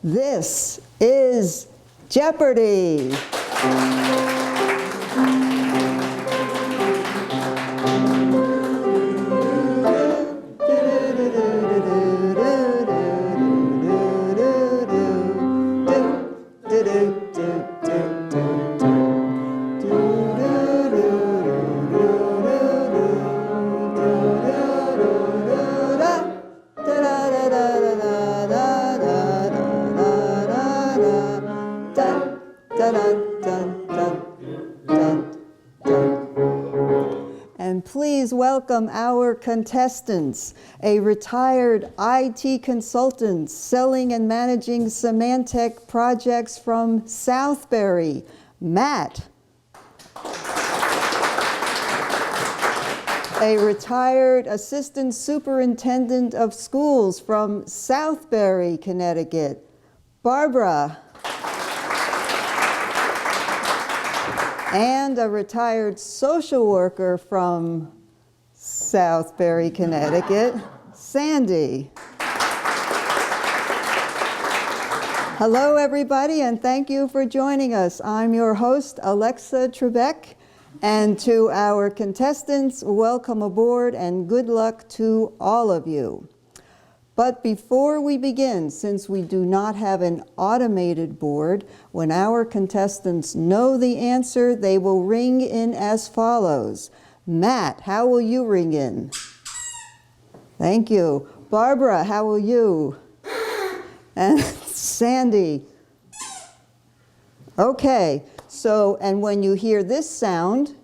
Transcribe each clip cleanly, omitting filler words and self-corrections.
This is Jeopardy! And please welcome our contestants, a retired IT consultant selling and managing Symantec projects from Southbury, Matt. A retired assistant superintendent of schools from Southbury, Connecticut, Barbara. And a retired social worker from Southbury, Connecticut, Sandy. Hello, everybody, and thank you for joining us. I'm your host, Alexa Trebek, and to our contestants, welcome aboard and good luck to all of you. But before we begin, since we do not have an automated board, when our contestants know the answer, they will ring in as follows. Matt, how will you ring in? Thank you. Barbara, how will you? And Sandy. Okay, so, and when you hear this sound,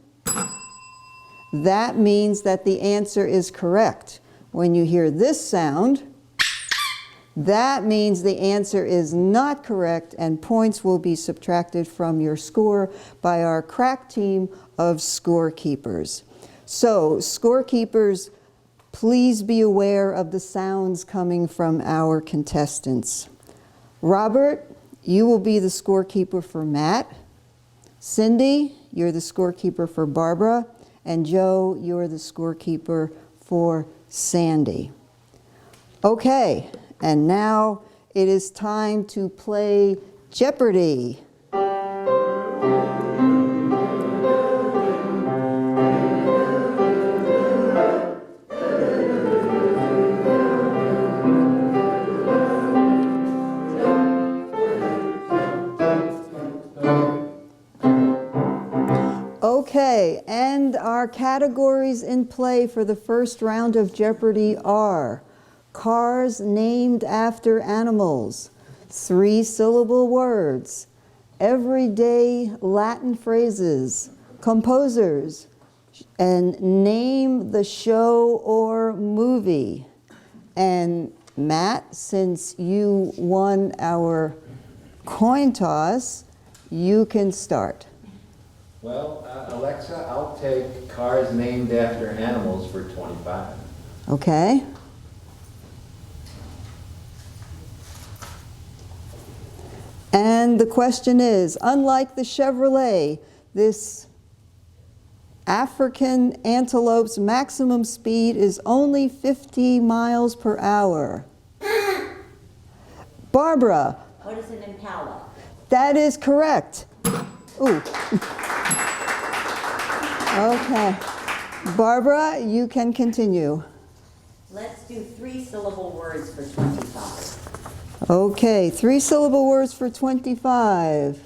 that means that the answer is correct. When you hear this sound, that means the answer is not correct, and points will be subtracted from your score by our crack team of scorekeepers. So, scorekeepers, please be aware of the sounds coming from our contestants. Robert, you will be the scorekeeper for Matt. Cindy, you're the scorekeeper for Barbara. And Joe, you're the scorekeeper for Sandy. Okay. And now it is time to play Jeopardy! Okay, and our categories in play for the first round of Jeopardy are cars named after animals, 3-syllable words, everyday Latin phrases, composers, and name the show or movie. And Matt, since you won our coin toss, you can start. Well, Alexa, I'll take cars named after animals for 25. Okay. And the question is, unlike the Chevrolet, this African antelope's maximum speed is only 50 miles per hour. Barbara. What is an impala? That is correct. Ooh. Okay. Barbara, you can continue. Let's do 3-syllable words for 25. Okay, 3-syllable words for 25.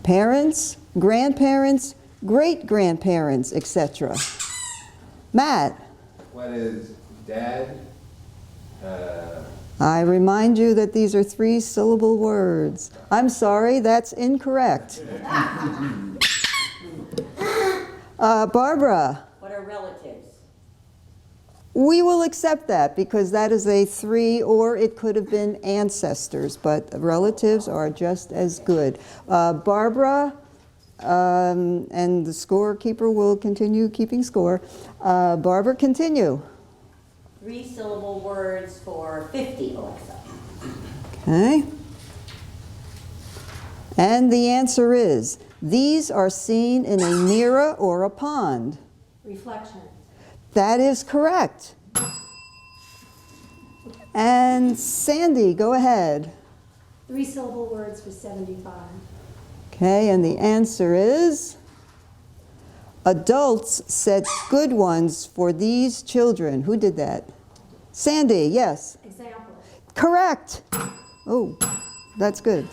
Parents, grandparents, great-grandparents, etc. Matt. What is dad? I remind you that these are 3-syllable words. I'm sorry, that's incorrect. Barbara. What are relatives? We will accept that because that is a 3, or it could have been ancestors, but relatives are just as good. Barbara, and the scorekeeper will continue keeping score. Barbara, continue. 3-syllable words for 50, Alexa. Okay. And the answer is, these are seen in a mirror or a pond. Reflection. That is correct. And Sandy, go ahead. 3-syllable words for 75. Okay, and the answer is adults set good ones for these children. Who did that? Sandy, yes. Example. Correct. Oh, that's good.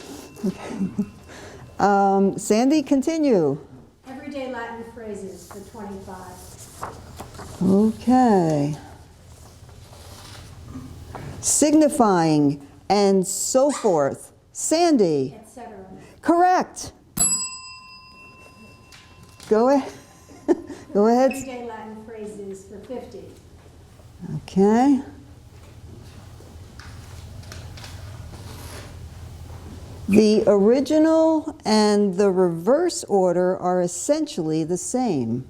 Sandy, continue. Everyday Latin phrases for 25. Okay. Signifying and so forth. Sandy. Etc. Correct. Go ahead. Go ahead. Everyday Latin phrases for 50. Okay. The original and the reverse order are essentially the same.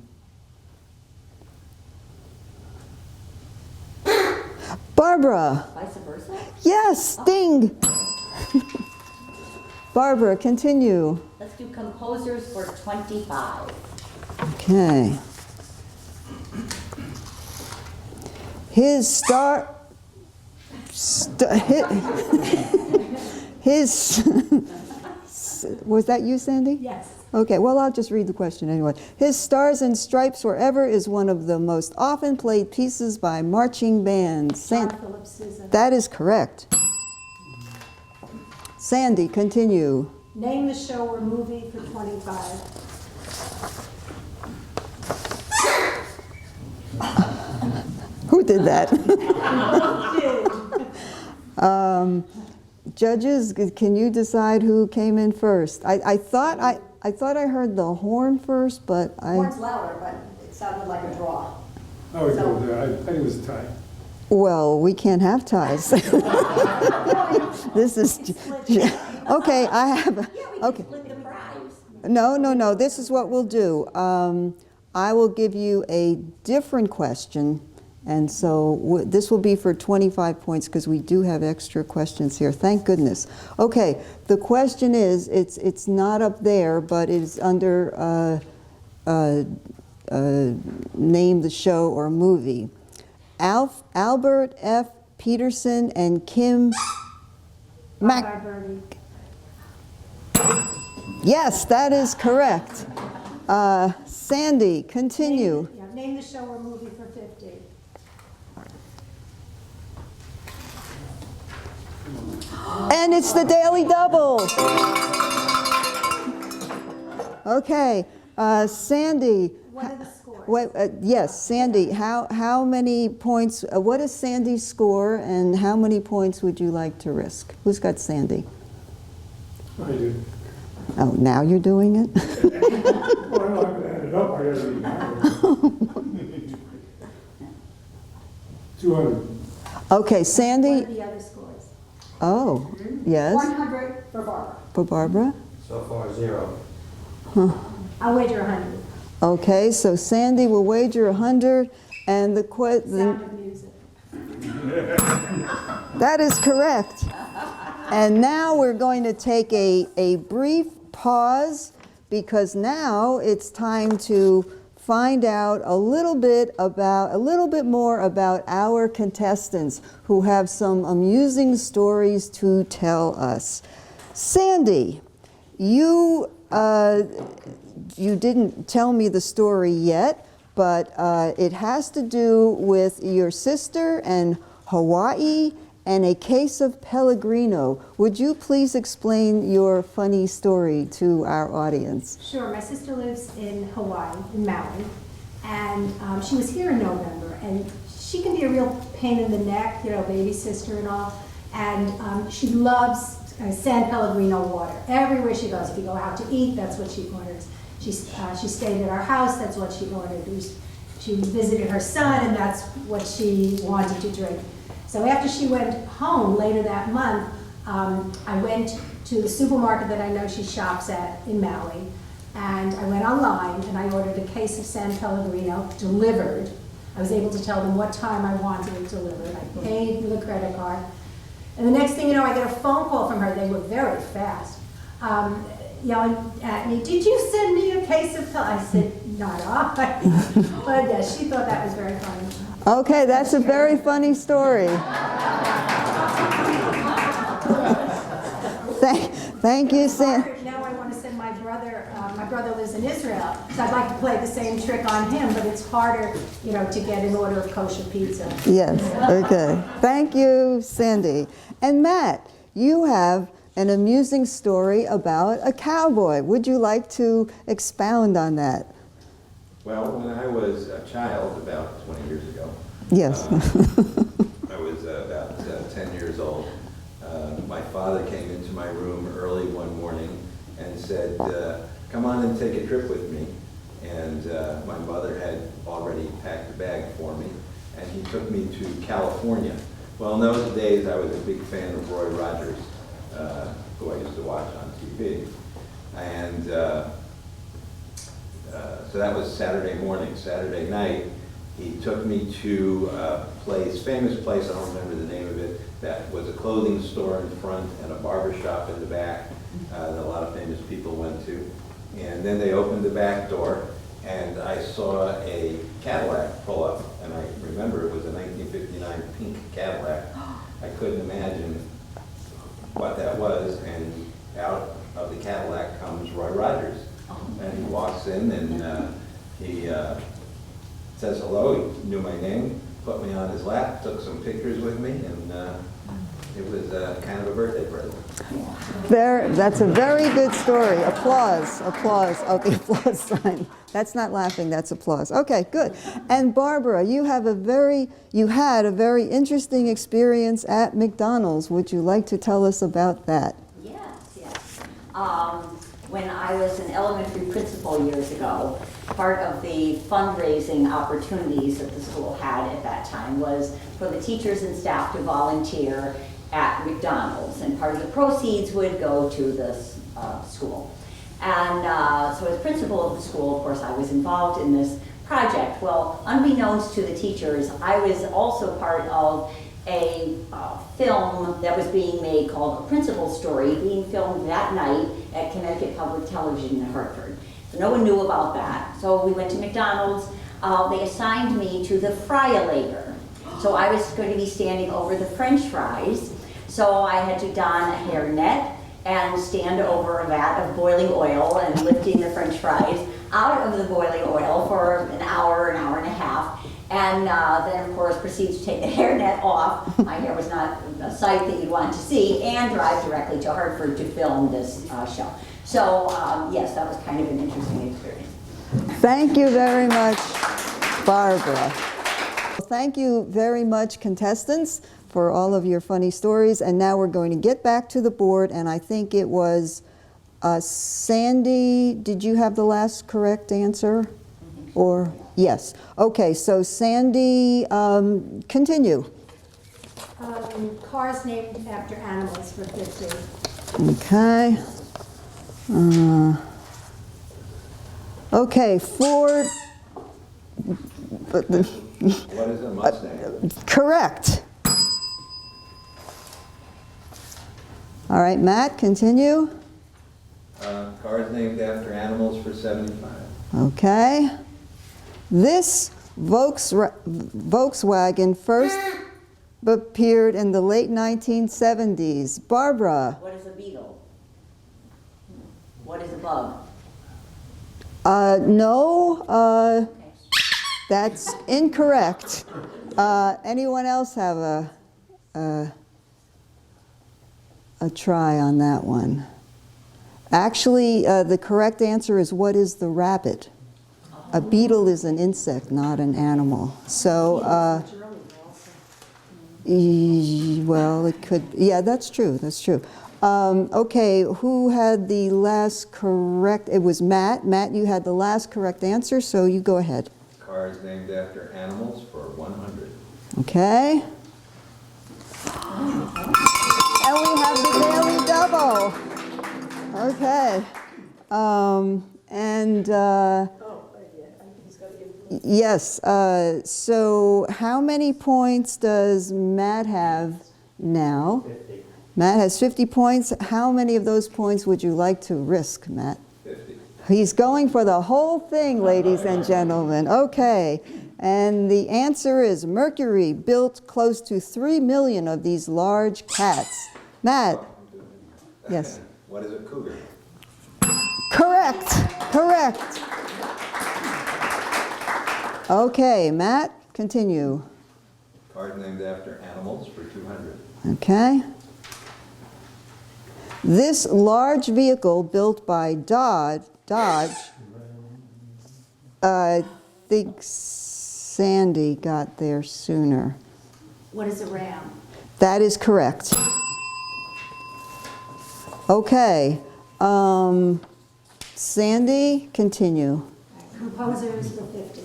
Barbara. Vice versa? Yes, ding. Barbara, continue. Let's do composers for 25. Okay. His was that you, Sandy? Yes. Okay, well, I'll just read the question anyway. His Stars and Stripes Wherever is one of the most often played pieces by marching bands. John Philip Sousa. That is correct. Sandy, continue. Name the show or movie for 25. Who did that? Judges, can you decide who came in first? I thought I heard the horn first, but Horn's louder, but it sounded like a draw. I would go there. I think it was a tie. well, we can't have ties. This is okay. I have okay. Split the prize. No. This is what we'll do. I will give you a different question, and so this will be for 25 points because we do have extra questions here. Thank goodness. Okay, the question is, it's not up there, but it's under name the show or movie. Albert F. Peterson and Kim Mac. Bye, Birdie. Yes, that is correct. Sandy, continue. Name the show or movie for 50. And it's the Daily Double. Okay, Sandy. What are the scores? Wait, yes, Sandy. How many points? What is Sandy's score, and how many points would you like to risk? Who's got Sandy? I did. Oh, now you're doing it. Well, I haven't added up. I gotta read 200. Okay, What Sandy. are the other scores? Oh, yes. 100 for Barbara. For Barbara. So far, 0. I'll wager 100. Okay, so Sandy will wager 100, and the Sound of Music. that is correct. And now we're going to take a brief pause because now it's time to find out a little bit more about our contestants who have some amusing stories to tell us. Sandy, you didn't tell me the story yet, but it has to do with your sister and Hawaii and a case of Pellegrino. Would you please explain your funny story to our audience? Sure. My sister lives in Hawaii, in Maui, and she was here in November, and she can be a real pain in the neck, baby sister and all, and she loves San Pellegrino water. Everywhere she goes, if we go out to eat, that's what she orders. She stayed at our house, that's what she ordered. She visited her son, and that's what she wanted to drink. So after she went home later that month, I went to the supermarket that I know she shops at in Maui, and I went online and I ordered a case of San Pellegrino delivered. I was able to tell them what time I wanted it delivered. I paid with a credit card. And the next thing you know, I get a phone call from her. They were very fast, yelling at me, "Did you send me a case of Pellegrino?" I said, "Not I." But yes, she thought that was very funny. Okay, that's a very funny story. Thank you, Sam. Now I want to send my brother lives in Israel, so I'd like to play the same trick on him, but it's harder, to get an order of kosher pizza. Yes, okay. Thank you, Sandy. And Matt, you have an amusing story about a cowboy. Would you like to expound on that? Well, when I was a child, about 20 years ago, Yes. I was about 10 years old. My father came into my room early one morning and said, come on and take a trip with me. And my mother had already packed a bag for me, and he took me to California. Well, in those days, I was a big fan of Roy Rogers, who I used to watch on TV. And so that was Saturday morning. Saturday night, he took me to a famous place, I don't remember the name of it, that was a clothing store in front and a barber shop in the back that a lot of famous people went to. And then they opened the back door, and I saw a Cadillac pull up. And I remember it was a 1959 pink Cadillac. I couldn't imagine what that was, and out of the Cadillac comes Roy Rogers. And he walks in, and he says hello. He knew my name, put me on his lap, took some pictures with me, and it was kind of a birthday present. That's a very good story. Applause, applause. Oh, the applause sign. That's not laughing, that's applause. Okay, good. And Barbara, you had a very interesting experience at McDonald's. Would you like to tell us about that? Yes. When I was an elementary principal years ago, part of the fundraising opportunities that the school had at that time was for the teachers and staff to volunteer at McDonald's, and part of the proceeds would go to the school. And so as principal of the school, of course, I was involved in this project. Well, unbeknownst to the teachers, I was also part of a film that was being made called A Principal Story, being filmed that night at Connecticut Public Television in Hartford. So no one knew about that. So we went to McDonald's. They assigned me to the fry-a-lator. So I was going to be standing over the French fries. So I had to don a hairnet and stand over a vat of boiling oil and lifting the French fries out of the boiling oil for an hour and a half. And then, of course, proceed to take the hairnet off. My hair was not a sight that you'd want to see, and drive directly to Hartford to film this show. So, yes, that was kind of an interesting experience. Thank you very much, Barbara. Thank you very much, contestants, for all of your funny stories. And now we're going to get back to the board, and I think it was Sandy. Did you have the last correct answer? Or yes. Okay, so Sandy, continue. Cars named after animals for 50. Okay. Okay, Ford. What is a Mustang? Correct. All right, Matt, continue. Cars named after animals for 75. Okay. This Volkswagen first appeared in the late 1970s. Barbara. What is a beetle? What is a bug? No, that's incorrect. Anyone else have a try on that one? Actually, the correct answer is what is the rabbit? A beetle is an insect, not an animal. So, well, it could, yeah, that's true, that's true. Okay, who had the last correct, it was Matt. Matt, you had the last correct answer, so you go ahead. Cars named after animals for 100. Okay. And we have the daily double. Okay. Yes, so how many points does Matt have now? 50. Matt has 50 points. How many of those points would you like to risk, Matt? 50. He's going for the whole thing, ladies and gentlemen. Okay, and the answer is Mercury built close to 3 million of these large cats. Matt, Yes. What is a cougar? Correct, correct. Okay, Matt, continue. Cars named after animals for 200. Okay. This large vehicle built by Dodge, I think Sandy got there sooner. What is a ram? That is correct. Okay. Sandy, continue. Composers for 50.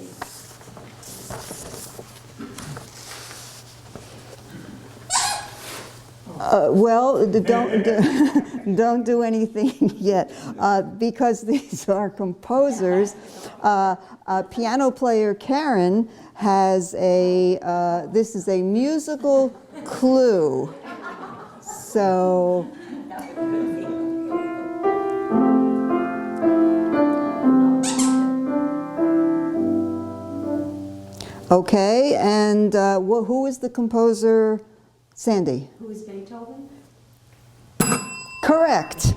Well, don't do anything yet, because these are composers. Piano player Karen has this is a musical clue. So, okay, and who is the composer? Sandy. Who is Beethoven? Correct.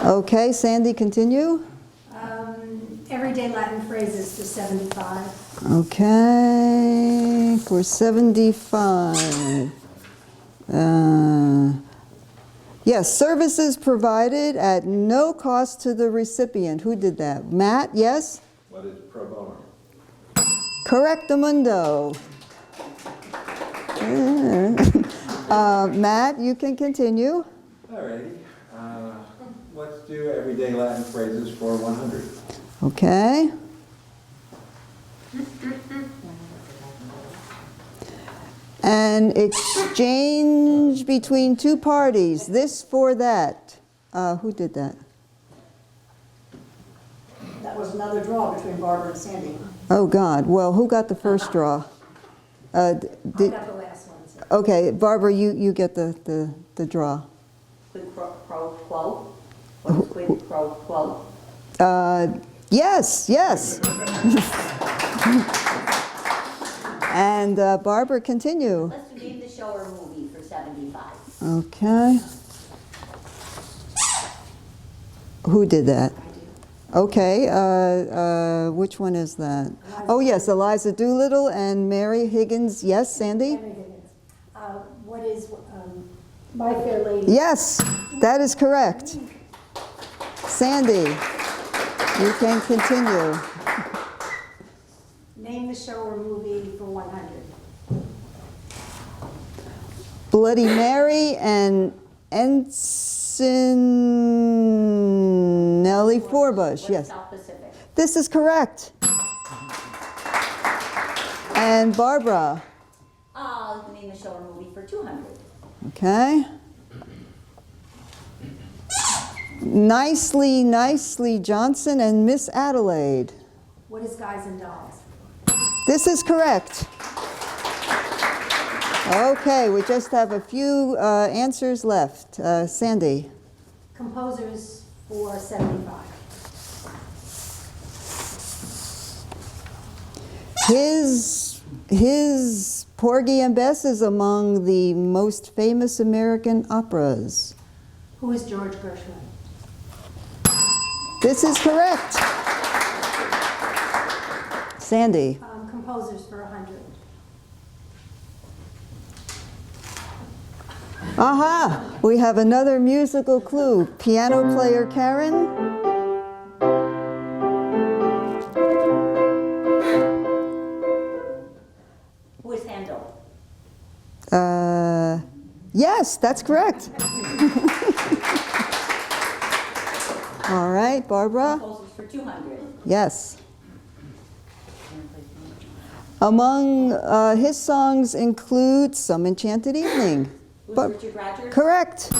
Okay, Sandy, continue. Everyday Latin phrases for 75. Okay, for 75. Yes, services provided at no cost to the recipient. Who did that? Matt, yes? What is pro bono? Correctamundo. Matt, you can continue. Alrighty. Let's do everyday Latin phrases for 100. Okay. An exchange between two parties, this for that. Who did that? That was another draw between Barbara and Sandy. Oh, God. Well, who got the first draw? I got the last one. So. Okay, Barbara, you get the draw. Quid pro quo? What is quid pro quo? Yes, yes. And Barbara, continue. Let's name the show or movie for 75. Okay. Who did that? I do. Okay, which one is that? Oh, yes, Eliza Doolittle and Mary Higgins. Yes, Sandy? Mary Higgins. What is My Fair Lady? Yes, that is correct. Sandy, you can continue. Name the show or movie for 100. Bloody Mary and Ensign Nellie Forbush. What is Yes, South Pacific? this is correct. And Barbara. Name the show or movie for 200. Okay. Nicely, Nicely Johnson and Miss Adelaide. What is Guys and Dolls? This is correct. Okay, we just have a few answers left. Sandy. Composers for 75. His Porgy and Bess is among the most famous American operas. Who is George Gershwin? This is correct. Sandy. Composers for 100. Aha! We have another musical clue. Piano player Karen. Who is Handel? Yes, that's correct. All right, Barbara. Composers for 200. Yes. Among his songs include Some Enchanted Evening. Who's But- Richard Rodgers? Correct.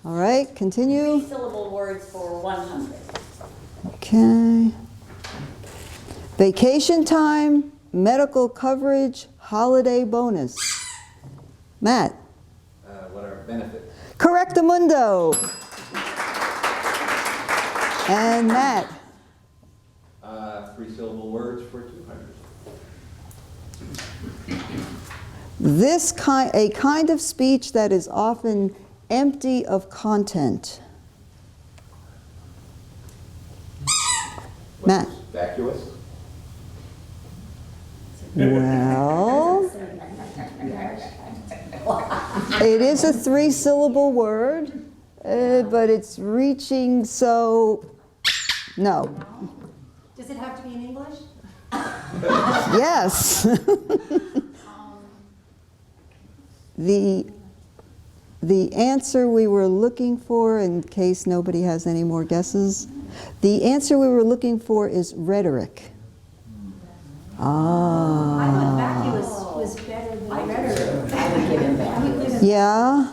All right, continue. 3-syllable words for 100. Okay. Vacation time, medical coverage, holiday bonus. Matt. What are benefits? Correctamundo. And Matt. 3-syllable words for 200. A kind of speech that is often empty of content. Matt? Vacuous? Well, it is a three-syllable word, but it's reaching, so no. Does it have to be in English? Yes. The answer we were looking for, in case nobody has any more guesses, the answer we were looking for is rhetoric. I thought Ah. vacuous was better than rhetoric. I would give him that. Yeah.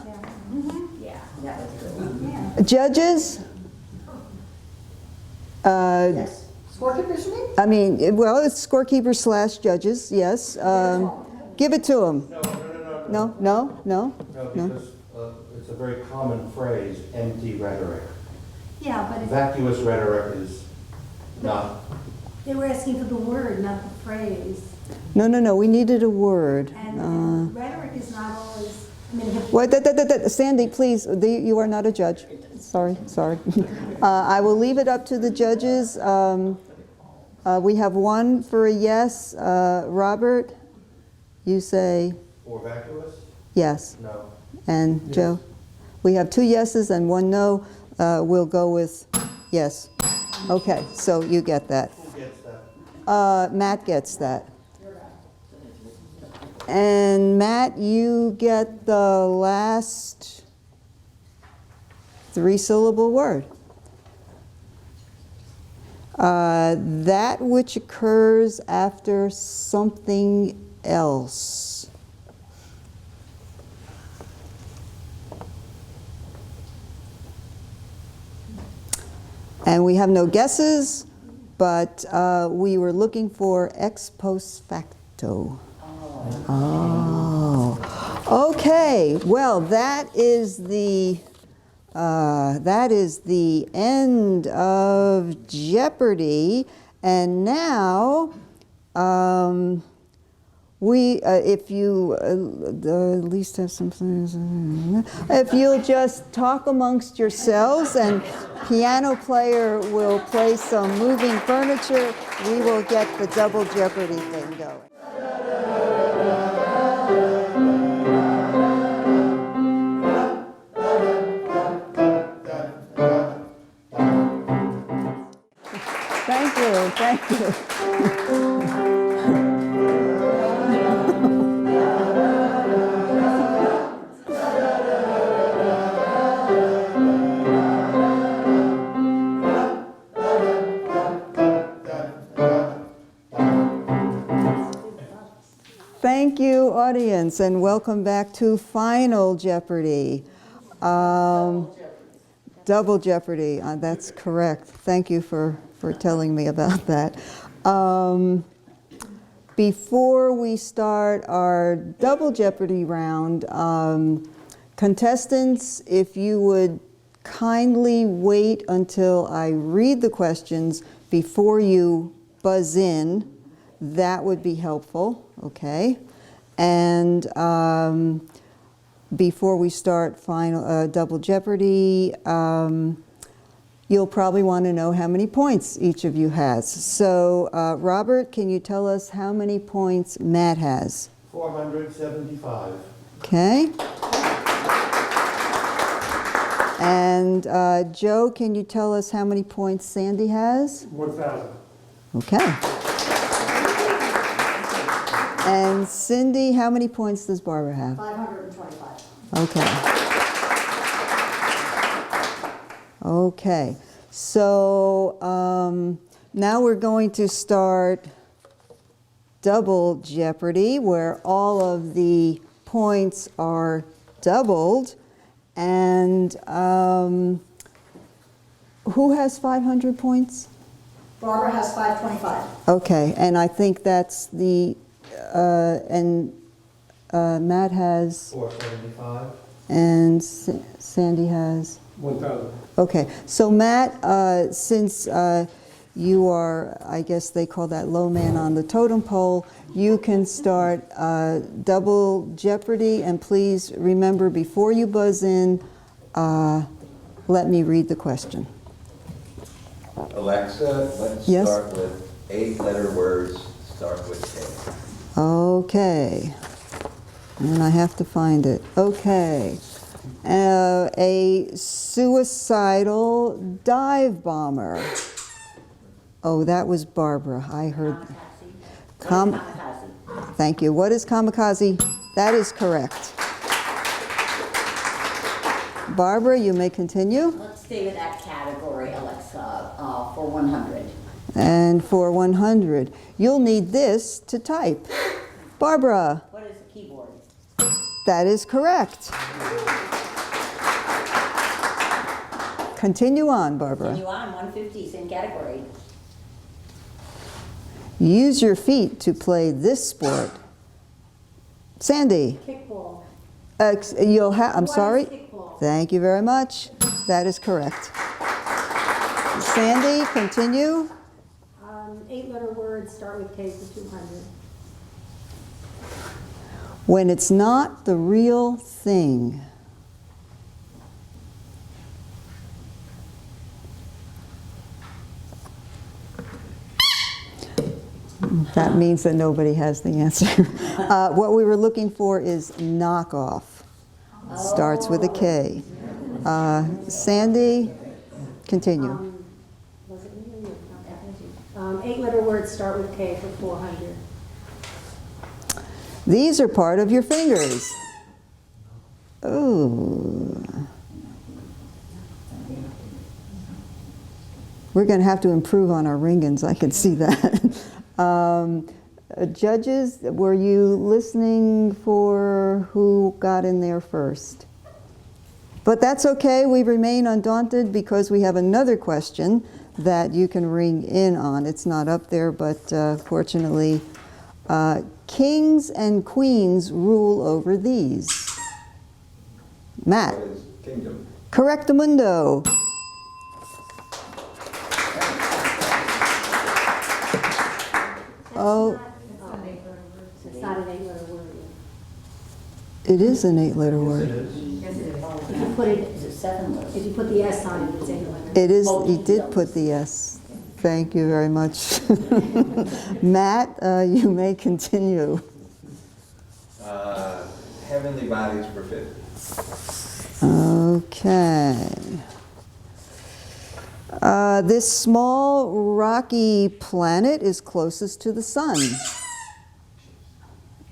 Yeah, that was good. Judges? Yes. Scorekeepers, you mean? I mean, well, it's scorekeepers / judges, yes. Give it to them. No, No? No, because it's a very common phrase, empty rhetoric. Yeah, but Vacuous rhetoric is not. they were asking for the word, not the phrase. No, we needed a word. And rhetoric is not always, I mean, What, Sandy, please, you are not a judge. Sorry. I will leave it up to the judges. We have one for a yes. Robert, you say Or vacuous? yes. No. And Joe? We have 2 yeses and 1 no. We'll go with yes. Okay, so you get that. Who gets that? Matt gets that. And Matt, you get the last 3-syllable word. That which occurs after something else. And we have no guesses, but we were looking for ex post facto. Oh, okay. Well, that is the end of Jeopardy, and now if you at least have some things, if you'll just talk amongst yourselves, and piano player will play some moving furniture, we will get the double Jeopardy thing going. Thank you. Thank you, audience, and welcome back to Final Jeopardy. Double Jeopardy, that's correct. Thank you for telling me about that. Before we start our Double Jeopardy round, contestants, if you would kindly wait until I read the questions before you buzz in, that would be helpful, okay? And before we start final Double Jeopardy, you'll probably want to know how many points each of you has. So, Robert, can you tell us how many points Matt has? 475. Okay. And Joe, can you tell us how many points Sandy has? 1,000. Okay. And Cindy, how many points does Barbara have? 525. Okay. Okay. So now we're going to start Double Jeopardy, where all of the points are doubled. And who has 500 points? Barbara has 525. Okay, and I think that's the, Matt has, 475. and Sandy has? 1,000. Okay, so Matt, since you are, I guess they call that low man on the totem pole. You can start double Jeopardy, and please remember before you buzz in, let me read the question. Alexa, let's Yes? start with 8-letter words, start with K. Okay. And I have to find it. Okay. A suicidal dive bomber. Oh, that was Barbara. I heard. Kamikaze. Thank you. What is kamikaze? That is correct. Barbara, you may continue. Let's stay with that category, Alexa, for 100. And for 100, you'll need this to type. Barbara, What is a keyboard? that is correct. Continue on, Barbara. Continue on, 150, same category. Use your feet to play this sport. Sandy, Kickball. you'll have, I'm What is sorry. kickball? Thank you very much. That is correct. Sandy, continue. 8-letter words start with K for 200. When it's not the real thing. That means that nobody has the answer. What we were looking for is knockoff. Starts with a K. Sandy, continue. Was it me or you? Okay. 8-letter words start with K for 400. These are part of your fingers. Ooh. We're going to have to improve on our ringings, I can see that. Judges, were you listening for who got in there first? But that's okay, we remain undaunted because we have another question that you can ring in on. It's not up there, but fortunately, kings and queens rule over these. Matt. What is kingdom? Correctamundo. Oh, It's not an 8-letter word. it is an 8-letter Yes, it word. is. If you put it, Is it 7 letters? if you put the S on it, it's 8-letter. It is, he did put the S. Thank you very much. Matt, you may continue. Heavenly bodies for 50. Okay. This small rocky planet is closest to the sun. It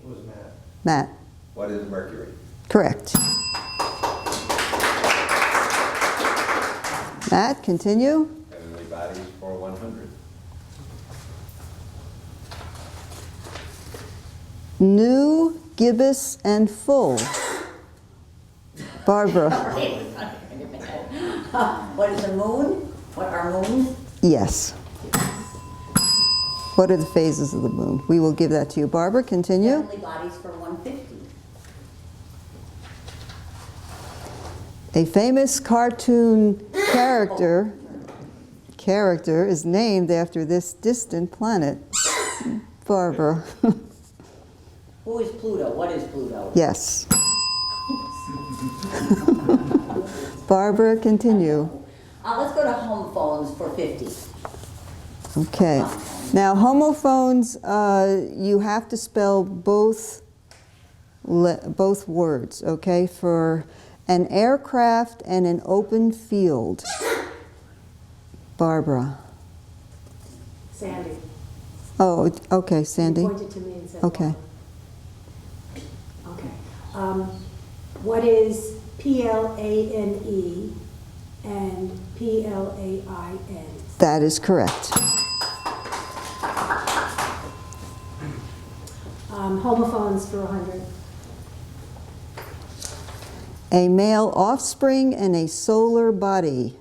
was Matt. Matt, What is Mercury? correct. Matt, continue. Heavenly bodies for 100. New, gibbous, and full. Barbara, What is a moon? What are moons? yes. What are the phases of the moon? We will give that to you. Barbara, continue. Heavenly bodies for 150. A famous cartoon character is named after this distant planet. Barbara. Who is Pluto? What is Pluto? Yes. Barbara, continue. Let's go to home phones for 50. Okay. Now, homophones, you have to spell both words, okay? For an aircraft and an open field. Barbara. Sandy. Oh, okay, You Sandy. pointed to me and said. Okay. Okay. What is PLANE and PLAIN? That is correct. Homophones for 100. A male offspring and a solar body.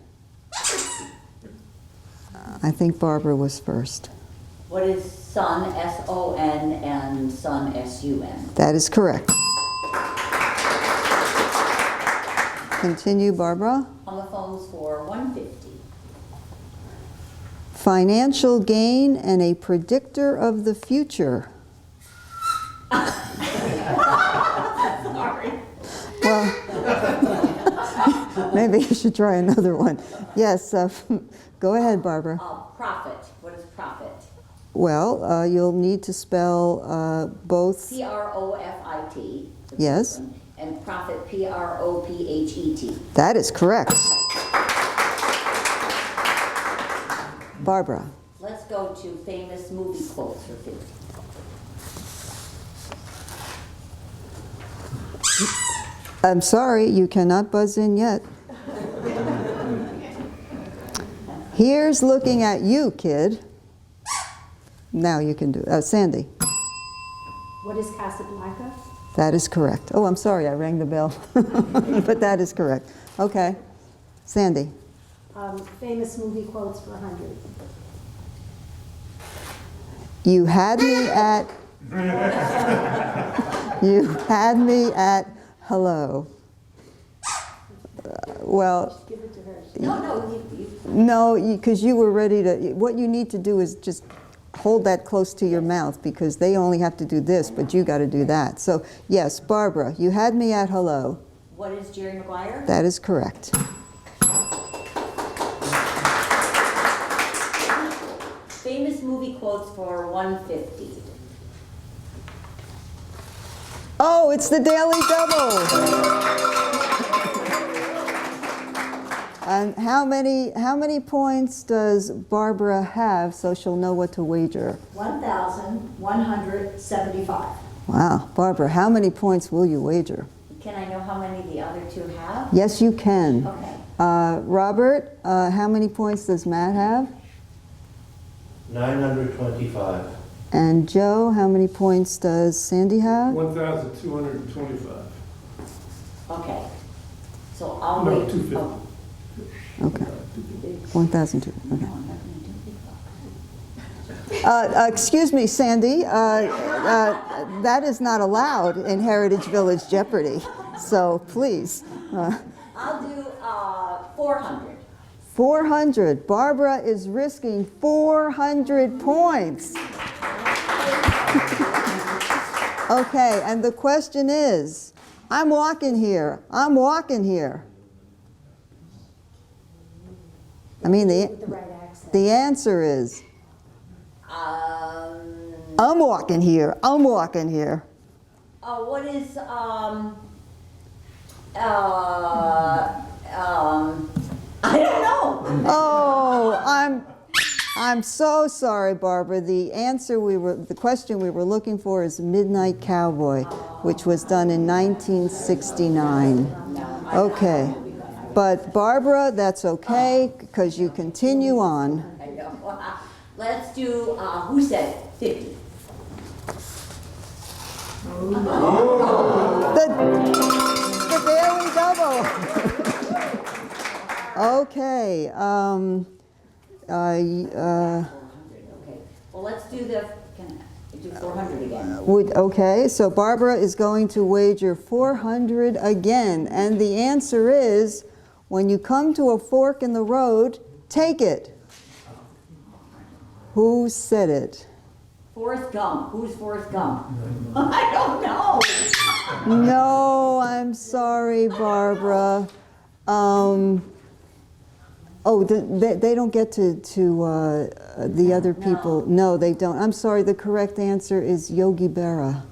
I think Barbara was first. What is sun, S-O-N, and sun, S-U-N? That is correct. Continue, Barbara. Homophones for 150. financial gain and a predictor of the future. Sorry. Well, maybe you should try another one. Yes, go ahead, Barbara. Profit. What is profit? Well, you'll need to spell both. Profit. Yes. And profit, Prophet. That is correct. Barbara. Let's go to famous movie quotes for 50. I'm sorry, you cannot buzz in yet. Here's looking at you, kid. Now you can do Sandy. What is Casablanca? That is correct. Oh, I'm sorry, I rang the bell. But that is correct. Okay. Sandy. Famous movie quotes for 100. You had me at hello. Well, Give it to her. No, no, because you were ready to. What you need to do is just hold that close to your mouth, because they only have to do this, but you got to do that. So yes, Barbara, you had me at hello. What is Jerry Maguire? That is correct. Famous movie quotes for 150. Oh, it's the Daily Double. And how many points does Barbara have so she'll know what to wager? 1,175. Wow, Barbara, how many points will you wager? Can I know how many the other two have? Yes, you can. Okay. Robert, how many points does Matt have? 925. And Joe, how many points does Sandy have? 1,225. Okay. So I'll No, wait. 250. Oh, Okay, 1,002. Okay. no, I'm not going to do it. Excuse me, Sandy. That is not allowed in Heritage Village Jeopardy. So please. I'll do 400. 400. Barbara is risking 400 points. Okay, and the question is, I'm walking here. I'm walking here. I mean, With the right accent. the answer is, Um, I'm walking here. I'm walking here. what is I don't know. Oh, I'm so sorry, Barbara. The question we were looking for is Midnight Cowboy, which was done in 1969. Okay. But Barbara, that's okay, because you continue on. I know. Let's do who said it? 50. The Daily Double. Okay. Okay. Well, let's do can I do 400 again. Okay, so Barbara is going to wager 400 again. And the answer is, when you come to a fork in the road, take it. Who said it? Forrest Gump. Who's Forrest Gump? I don't know. No, I'm sorry, Barbara. They don't get to the other people. No, they don't. I'm sorry, the correct answer is Yogi Berra.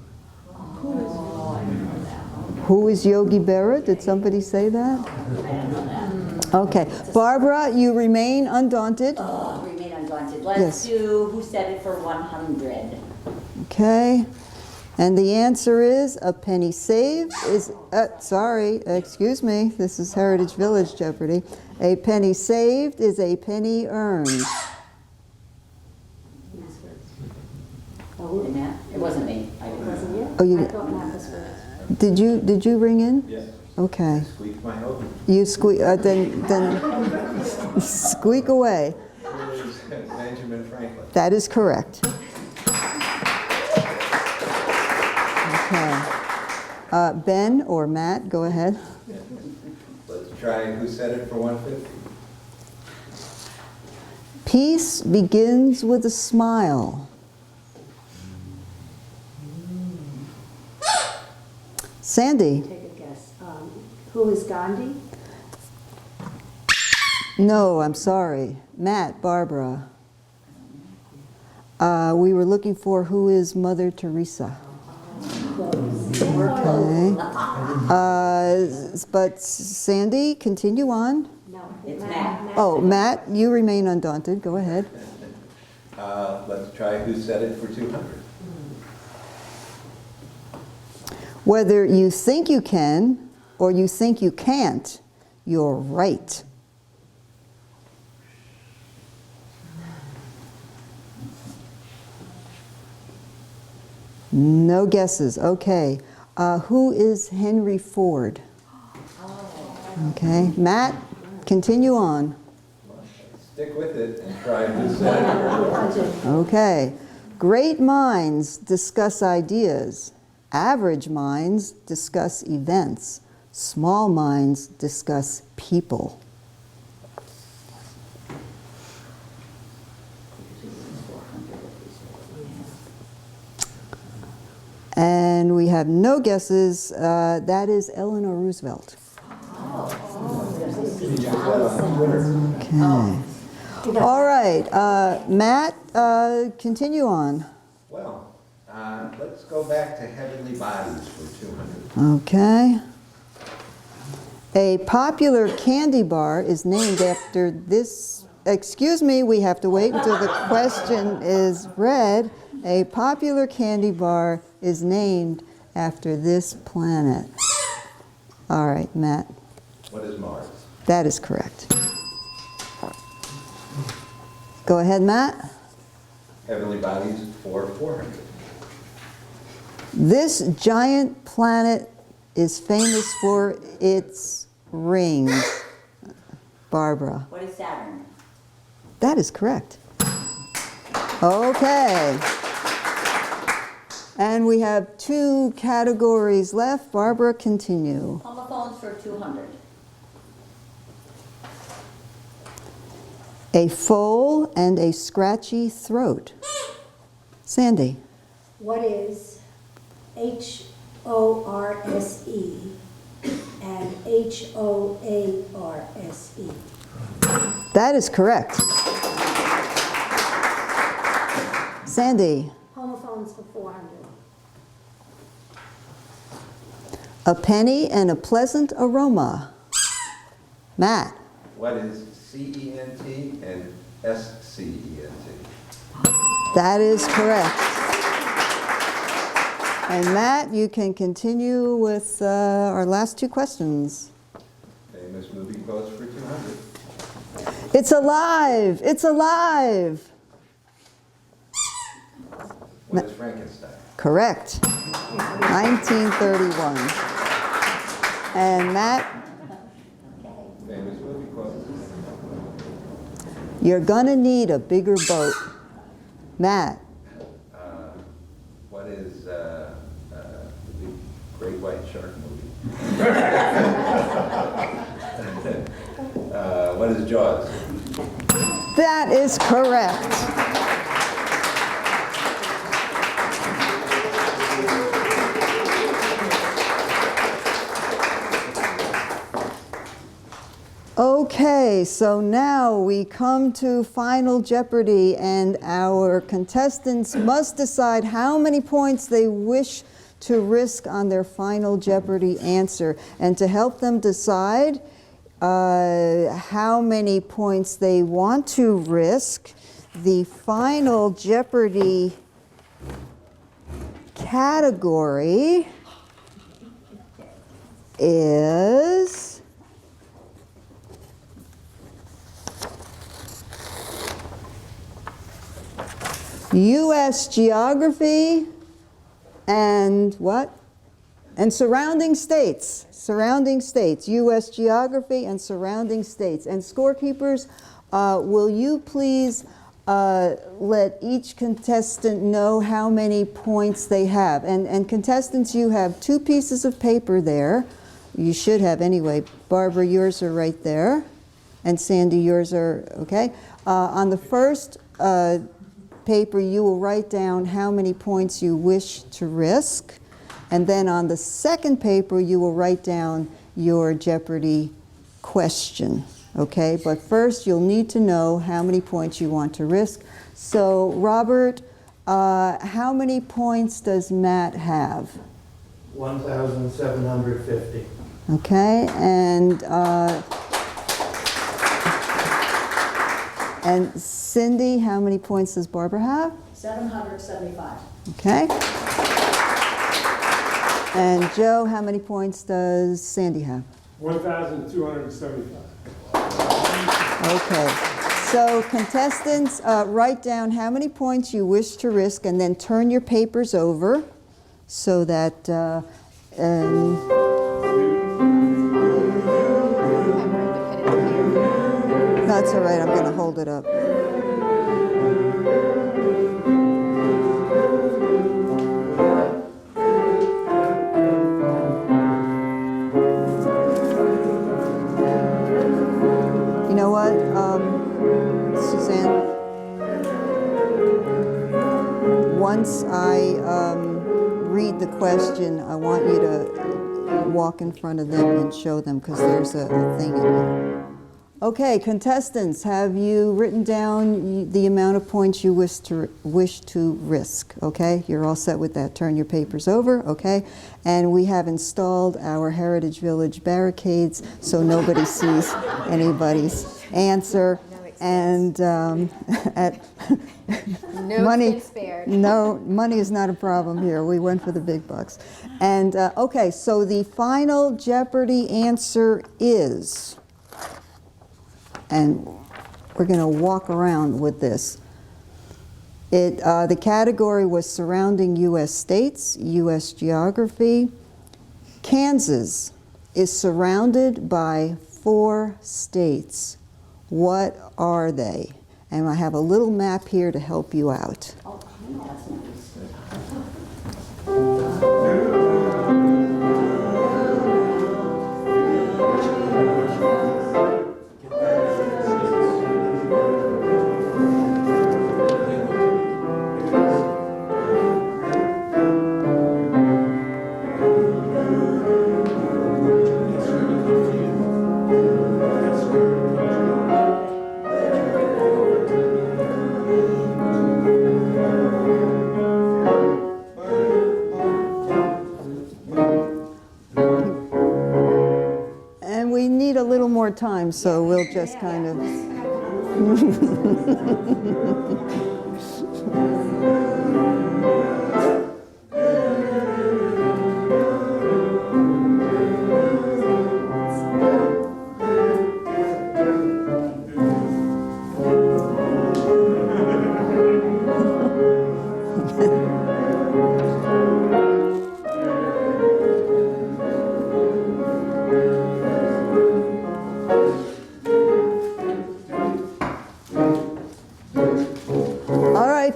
Who is Yogi Berra? Did somebody say that? Okay. Barbara, you remain undaunted. Remain undaunted. Let's Yes. do who said it for 100. Okay. And the answer is a penny saved is, excuse me, this is Heritage Village Jeopardy. A penny saved is a penny earned. Oh, and Matt? It wasn't me. I didn't. Wasn't you? Oh, you- I thought Matt was first. Did you ring in? Yes. Okay. Squeak my open. You squeak, then squeak away. Benjamin Franklin. That is correct. Okay. Ben or Matt, go ahead. Let's try who said it for 150. Peace begins with a smile. Sandy? Take a guess. Who is Gandhi? No, I'm sorry. Matt, Barbara. We were looking for who is Mother Teresa. Okay. But Sandy, continue on. No. It's Matt. Oh, Matt, you remain undaunted. Go ahead. Let's try who said it for 200. Whether you think you can or you think you can't, you're right. No guesses. Okay. Who is Henry Ford? Okay. Matt, continue on. Stick with it and try who said it. Okay. Great minds discuss ideas. Average minds discuss events. Small minds discuss people. And we have no guesses. That is Eleanor Roosevelt. Okay. All right. Matt, continue on. Well, let's go back to heavenly bodies for 200. Okay. A popular candy bar is named after this. Excuse me, we have to wait until the question is read. A popular candy bar is named after this planet. All right, Matt. What is Mars? That is correct. Go ahead, Matt. Heavenly bodies for 400. This giant planet is famous for its rings. Barbara. What is Saturn? That is correct. Okay. And we have 2 categories left. Barbara, continue. Homophones for 200. A full and a scratchy throat. Sandy. What is HORSE and HOARSE? That is correct. Sandy. Homophones for 400. A penny and a pleasant aroma. Matt. What is CENT and SCENT? That is correct. And Matt, you can continue with our last 2 questions. Famous movie quotes for 200. It's alive! It's alive! What is Frankenstein? Correct. 1931. And Matt, Famous movie quotes. you're gonna need a bigger boat. Matt. What is the big great white shark movie? What is Jaws? That is correct. Okay, so now we come to Final Jeopardy, and our contestants must decide how many points they wish to risk on their Final Jeopardy answer. And to help them decide how many points they want to risk, the Final Jeopardy category is U.S. geography and what? And surrounding states. Surrounding states. U.S. geography and surrounding states. And scorekeepers, will you please let each contestant know how many points they have? And contestants, you have 2 pieces of paper there. You should have anyway. Barbara, yours are right there. And Sandy, yours are, okay? On the first paper, you will write down how many points you wish to risk. And then on the second paper, you will write down your Jeopardy question, okay? But first, you'll need to know how many points you want to risk. So, Robert, how many points does Matt have? 1,750. Okay, and Cindy, how many points does Barbara have? 775. Okay. And Joe, how many points does Sandy have? 1,275. Okay. So contestants, write down how many points you wish to risk and then turn your papers over so that that's all right, I'm going to hold it up. You know what, Suzanne? Once I read the question, I want you to walk in front of them and show them because there's a thing in here. Okay, contestants, have you written down the amount of points you wish to risk? Okay, you're all set with that. Turn your papers over, okay? And we have installed our Heritage Village barricades so nobody sees anybody's answer. And money, no, money is not a problem here. We went for the big bucks. And okay, so the final Jeopardy answer is, and we're going to walk around with this. The category was surrounding U.S. states, U.S. geography. Kansas is surrounded by 4 states. What are they? And I have a little map here to help you out. Oh, that's nice. And we need a little more time, so we'll just kind of...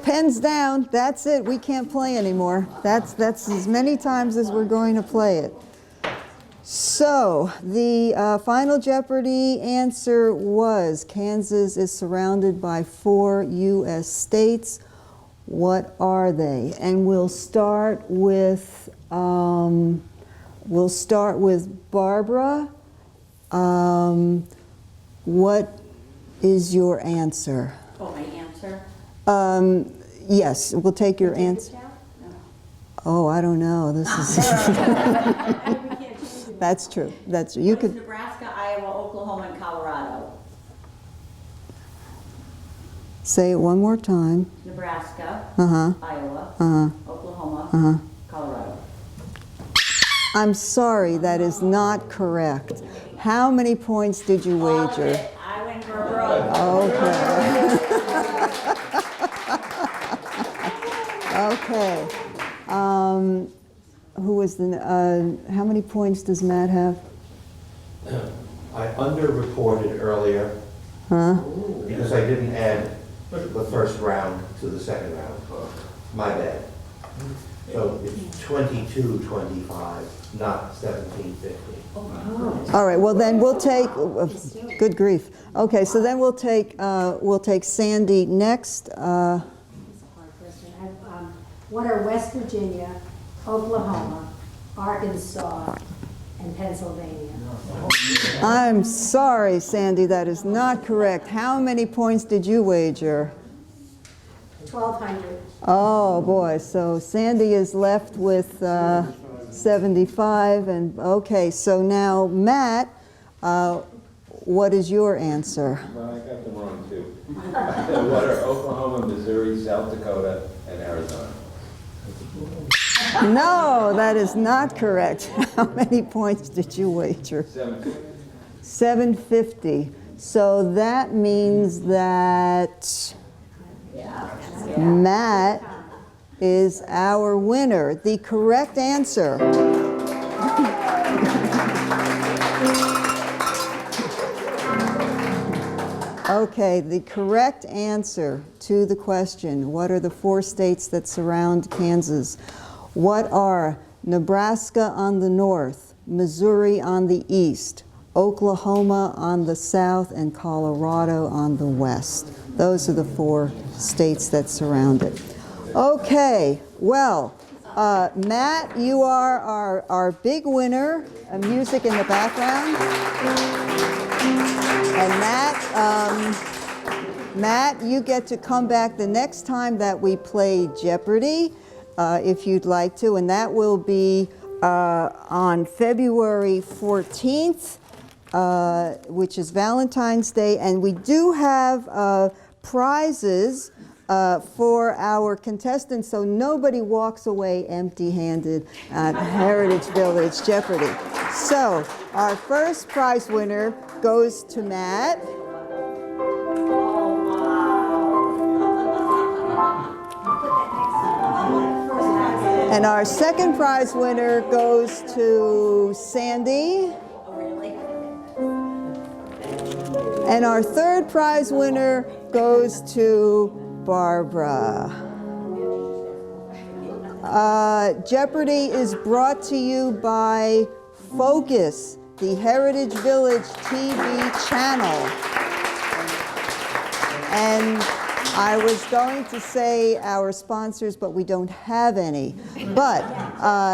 Pens down. That's it. We can't play anymore. That's as many times as we're going to play it. So the final Jeopardy answer was Kansas is surrounded by 4 U.S. states. What are they? And we'll start with Barbara. What is your answer? Oh, my answer? Yes, we'll take your answer. Oh, I don't know. This is. That's true. That's true. You could. Nebraska, Iowa, Oklahoma, and Colorado. Say it one more time. Nebraska, Iowa, Oklahoma, Colorado. I'm sorry, that is not correct. How many points did you wager? I went for a broke. Okay. Okay. Who was the? How many points does Matt have? I underreported earlier because I didn't add the first round to the second round. My bad. So it's 2225, not 1750. All right, well then we'll take, good grief. Okay, so then we'll take Sandy next. It's a hard question. What are West Virginia, Oklahoma, Arkansas, and Pennsylvania? I'm sorry, Sandy, that is not correct. How many points did you wager? 1,200. Oh, boy, so Sandy is left with 75, and okay, so now Matt, what is your answer? Well, I got them wrong too. What are Oklahoma, Missouri, South Dakota, and Arizona? No, that is not correct. How many points did you wager? 750. So that means that Matt is our winner. The correct answer okay, the correct answer to the question, what are the 4 states that surround Kansas? What are Nebraska on the north, Missouri on the east, Oklahoma on the south, and Colorado on the west? Those are the 4 states that surround it. Okay, well, Matt, you are our big winner. Music in the background. And Matt, you get to come back the next time that we play Jeopardy, if you'd like to, and that will be on February 14th, which is Valentine's Day, and we do have prizes for our contestants, so nobody walks away empty-handed at Heritage Village Jeopardy. So our first prize winner goes to Matt. And our second prize winner goes to Sandy. And our third prize winner goes to Barbara. Jeopardy is brought to you by Focus, the Heritage Village TV channel. And I was going to say our sponsors, but we don't have any. But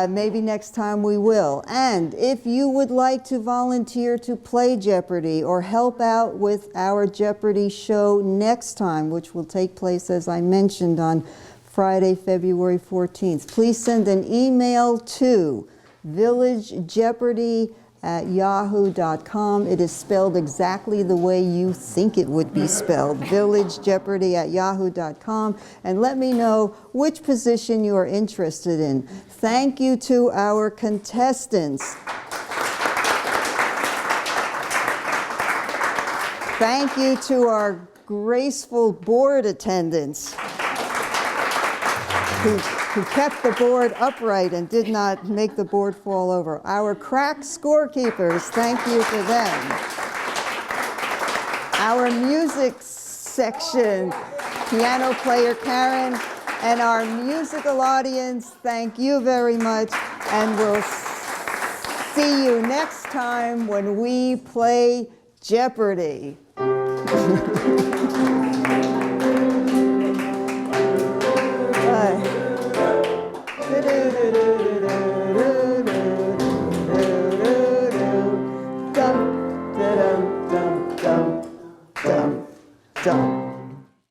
maybe next time we will. And if you would like to volunteer to play Jeopardy or help out with our Jeopardy show next time, which will take place, as I mentioned, on Friday, February 14th, please send an email to villagejeopardy@yahoo.com. It is spelled exactly the way you think it would be spelled, villagejeopardy@yahoo.com, and let me know which position you are interested in. Thank you to our contestants. Thank you to our graceful board attendants who kept the board upright and did not make the board fall over. Our crack scorekeepers, thank you for them. Our music section, piano player Karen, and our musical audience, thank you very much, and we'll see you next time when we play Jeopardy.